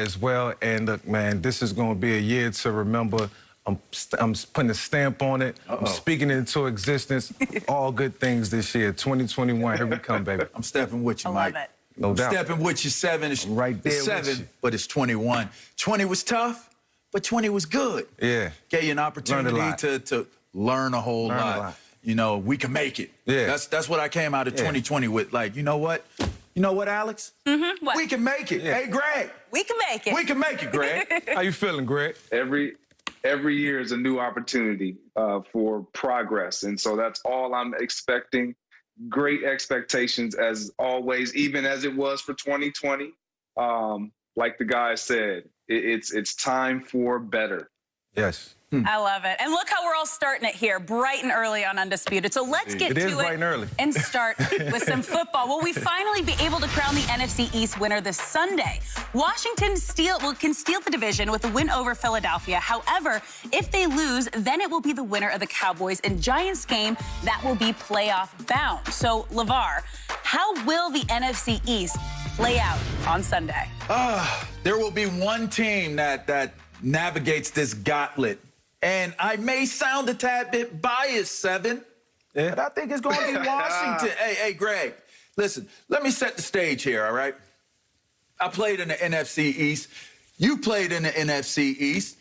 as well. And look, man, this is going to be a year to remember. I'm putting a stamp on it. I'm speaking it into existence. All good things this year. 2021, here we come, baby. I'm stepping with you, I Mike. love it. No doubt. Stepping with you, 7. It's right there it's 7, with you. but it's 21. 20 was tough, but 20 was good. Yeah. Gave you an opportunity to learn a whole lot. You know, we can make it. Yeah. That's what I came out of 2020 with. Like, you know what? You know what, Alex? What? We can make it. Yeah. Hey, Greg. We can make it. We can make it, Greg. How you feeling, Greg? Every year is a new opportunity for progress. And so that's all I'm expecting. Great expectations as always, even as it was for 2020. Like the guy said, it's time for better. Yes. I love it. And look how we're all starting it here, bright and early on Undisputed. So let's get to it bright and early. and start with some football. Will we finally be able to crown the NFC East winner this Sunday? Washington can steal the division with a win over Philadelphia. However, if they lose, then it will be the winner of the Cowboys and Giants game that will be playoff bound. So, LeVar, how will the NFC East play out on Sunday? There will be one team that navigates this gauntlet. And I may sound a tad bit biased, 7, but I think it's going to be Washington. Hey, Greg, listen, let me set the stage here, all right? I played in the NFC East. You played in the NFC East.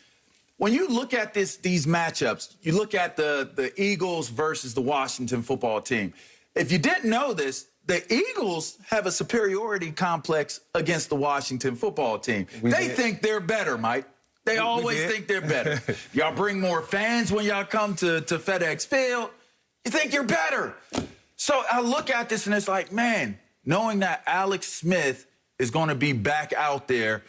When you look at these matchups, you look at the Eagles versus the Washington football team. If you didn't know this, the Eagles have a superiority complex against the Washington football team. They think they're better, Mike. They always think they're better. Y'all bring more fans when y'all come to FedEx Field. You think you're better. So I look at this and it's like, man, knowing that Alex Smith is going to be back out there,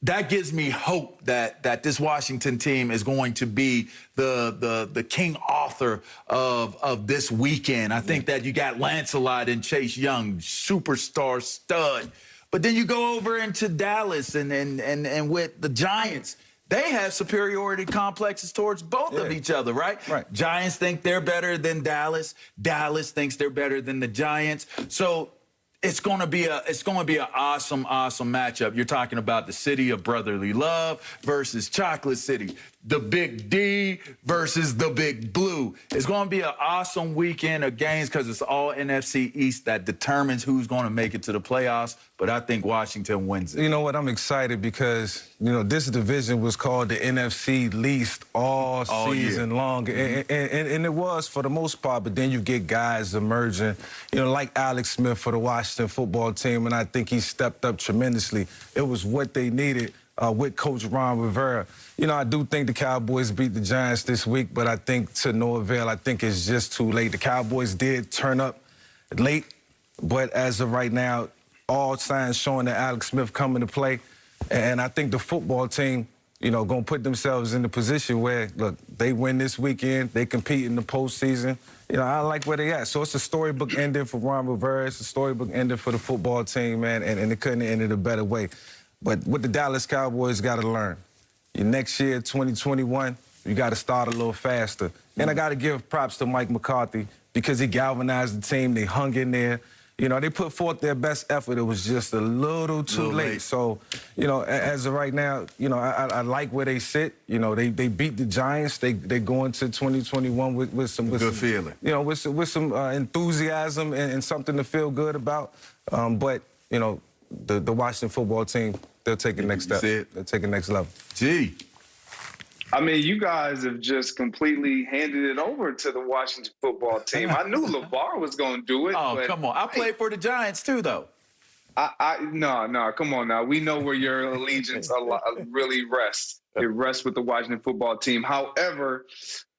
that gives me hope that this Washington team is going to be the king author of this weekend. I think that you got Lancelot and Chase Young, superstar stud. But then you go over into Dallas and with the Giants, they have superiority complexes towards both of each other, right? Giants think they're better than Dallas. Dallas thinks they're better than the Giants. So it's going to be an awesome matchup. You're talking about the city of brotherly love versus Chocolate City, the Big D versus the Big Blue. It's going to be an awesome weekend of games because it's all NFC East that determines who's going to make it to the playoffs. But I think Washington wins it. You know what? I'm excited because, you know, this division was called the NFC least all season long. And it was for the most part. But then you get guys emerging, you know, like Alex Smith for the Washington football team. And I think he stepped up tremendously. It was what they needed. With Coach Ron Rivera. You know, I do think the Cowboys beat the Giants this week, but I think to no avail. I think it's just too late. The Cowboys did turn up late, but as of right now, all signs showing that Alex Smith coming to play. And I think the football team, you know, going to put themselves in the position where, look, they win this weekend, they compete in the postseason. You know, I like where they at. So it's a storybook ending for Ron Rivera. It's a storybook ending for the football team, man, and it couldn't have ended a better way. But what the Dallas Cowboys got to learn, next year, 2021, you got to start a little faster. And I got to give props to Mike McCarthy because he galvanized the team. They hung in there. You know, they put forth their best effort. It was just a little too late. So, you know, as of right now, you know, I like where they sit. You know, they beat the Giants. They go into 2021 with some good feeling. You know, with some enthusiasm and something to feel good about. But, you know, the Washington football team, they'll take the next step. They'll take the next level. Gee. I mean, you guys have just completely handed it over to the Washington football team. I knew LeVar was going to do it. Oh, but come on. I played for the Giants, too, though. No, come on now. We know where your allegiance really rests. It rests with the Washington football team. However,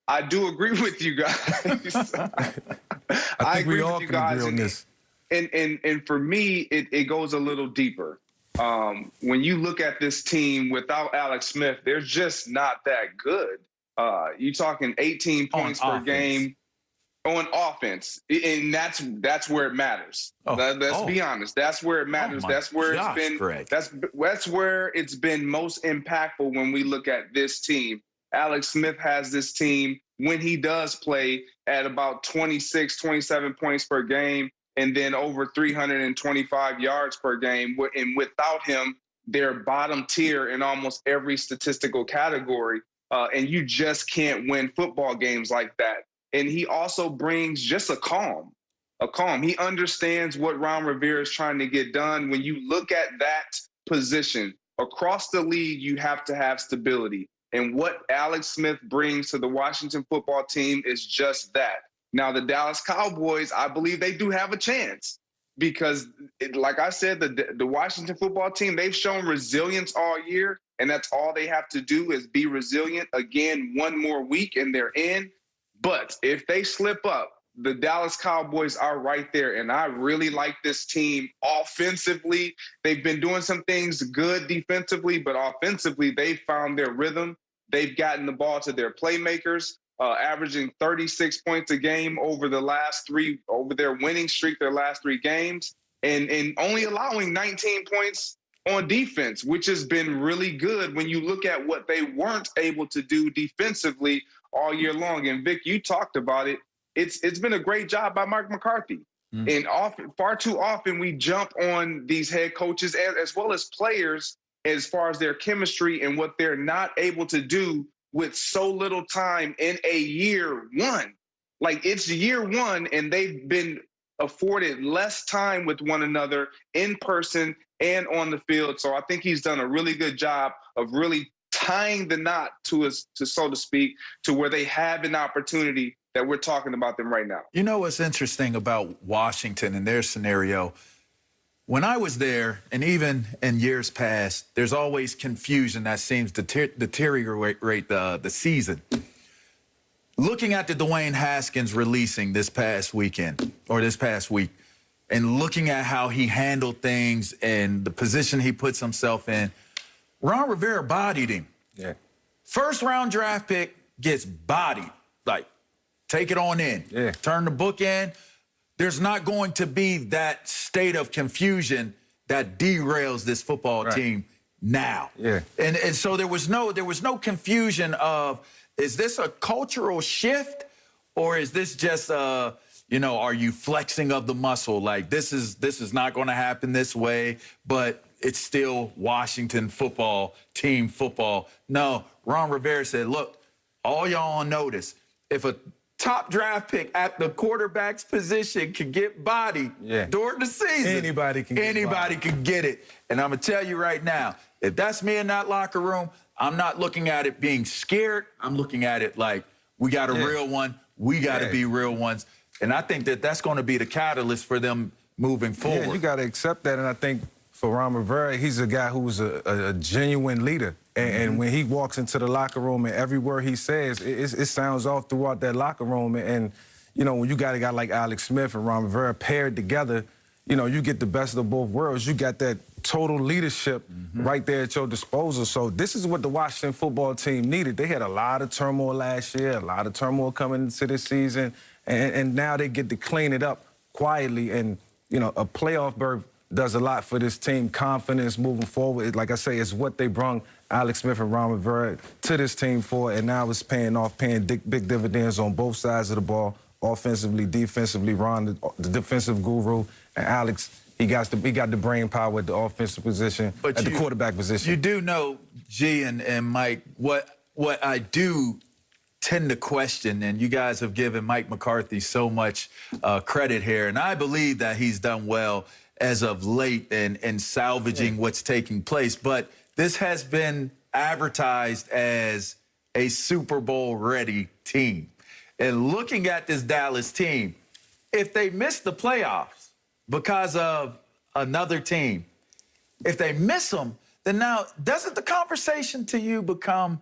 I do agree with you guys. I think we all can agree on this. And for me, it goes a little deeper. When you look at this team without Alex Smith, they're just not that good. You're talking 18 points per game on offense, and that's where it matters. Let's be honest. That's where it matters. That's where it's been. Greg. That's where it's been most impactful when we look at this team. Alex Smith has this team when he does play at about 26, 27 points per game. And then over 325 yards per game. And without him, they're bottom tier in almost every statistical category, and you just can't win football games like that. And he also brings just a calm. He understands what Ron Rivera is trying to get done. When you look at that position across the league, you have to have stability. And what Alex Smith brings to the Washington football team is just that. Now, the Dallas Cowboys, I believe they do have a chance because, like I said, the Washington football team, they've shown resilience all year, and that's all they have to do is be resilient. Again, one more week and they're in. But if they slip up, the Dallas Cowboys are right there, and I really like this team offensively. They've been doing some things good defensively, but offensively, they've found their rhythm. They've gotten the ball to their playmakers, averaging 36 points a game over their winning streak, their last 3 games, and only allowing 19 points on defense, which has been really good when you look at what they weren't able to do defensively all year long. And Vic, you talked about it. It's been a great job by Mike McCarthy. And far too often we jump on these head coaches as well as players as far as their chemistry and what they're not able to do with so little time in a year one. Like, it's year one and they've been afforded less time with one another in person and on the field. So I think he's done a really good job of really tying the knot to so to speak, to where they have an opportunity that we're talking about them right now. You know what's interesting about Washington and their scenario? When I was there, and even in years past, there's always confusion that seems to deteriorate the season. Looking at the Dwayne Haskins releasing this past weekend, or this past week, and looking at how he handled things and the position he puts himself in, Ron Rivera bodied him. Yeah. First-round draft pick gets bodied. Like, take it on in. Yeah. Turn the book in. There's not going to be that state of confusion that derails this football team now. Yeah. And so there was no confusion of, is this a cultural shift, or is this just are you flexing of the muscle? Like, this is not going to happen this way, but it's still Washington football, team football. No, Ron Rivera said, look, all y'all on notice, if a top draft pick at the quarterback's position can get bodied during the season, anybody can get it. And I'm going to tell you right now, if that's me in that locker room, I'm not looking at it being scared. I'm looking at it like, we got a real one. We got to be real ones. And I think that that's going to be the catalyst for them moving forward. Yeah, you got to accept that. And I think for Ron Rivera, he's a guy who's a genuine leader. And when he walks into the locker room and every word he says, it sounds off throughout that locker room. And when you got a guy like Alex Smith and Ron Rivera paired together, you get the best of both worlds. You got that total leadership right there at your disposal. So this is what the Washington football team needed. They had a lot of turmoil last year, a lot of turmoil coming into this season, and now they get to clean it up quietly. And, a playoff berth does a lot for this team. Confidence moving forward, like I say, is what they brung Alex Smith and Ron Rivera to this team for, and now it's paying off, paying big dividends on both sides of the ball, offensively, defensively. Ron, the defensive guru, and Alex, he got the brain power at the offensive position, at the quarterback position. You do know, G and Mike, what I do tend to question, and you guys have given Mike McCarthy so much credit here, and I believe that he's done well as of late in salvaging what's taking place. But this has been advertised as a Super Bowl-ready team. And looking at this Dallas team, if they miss the playoffs because of another team, if they miss them, then now doesn't the conversation to you become,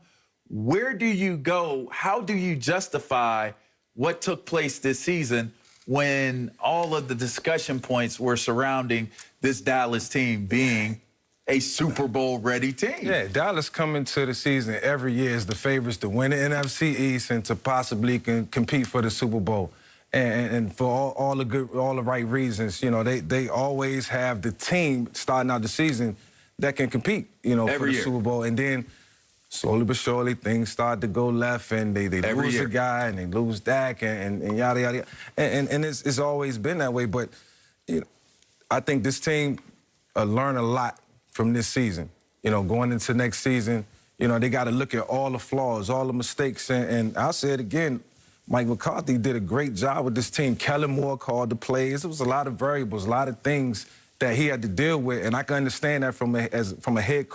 where do you go? How do you justify what took place this season when all of the discussion points were surrounding this Dallas team being a Super Bowl-ready team? Yeah, Dallas coming to the season every year is the favorites to win the NFC East and to possibly compete for the Super Bowl. And for all the right reasons, they always have the team starting out the season that can compete, for the Super Bowl. And then slowly but surely things start to go left, and they lose a guy, and they lose Dak, and yada yada. And it's always been that way. But I think this team learned a lot from this season. You know, going into next season, you know, they got to look at all the flaws, all the mistakes. And I'll say it again, Mike McCarthy did a great job with this team. Kellen Moore called the plays. It was a lot of variables, a lot of things that he had to deal with. And I can understand that from a head coach.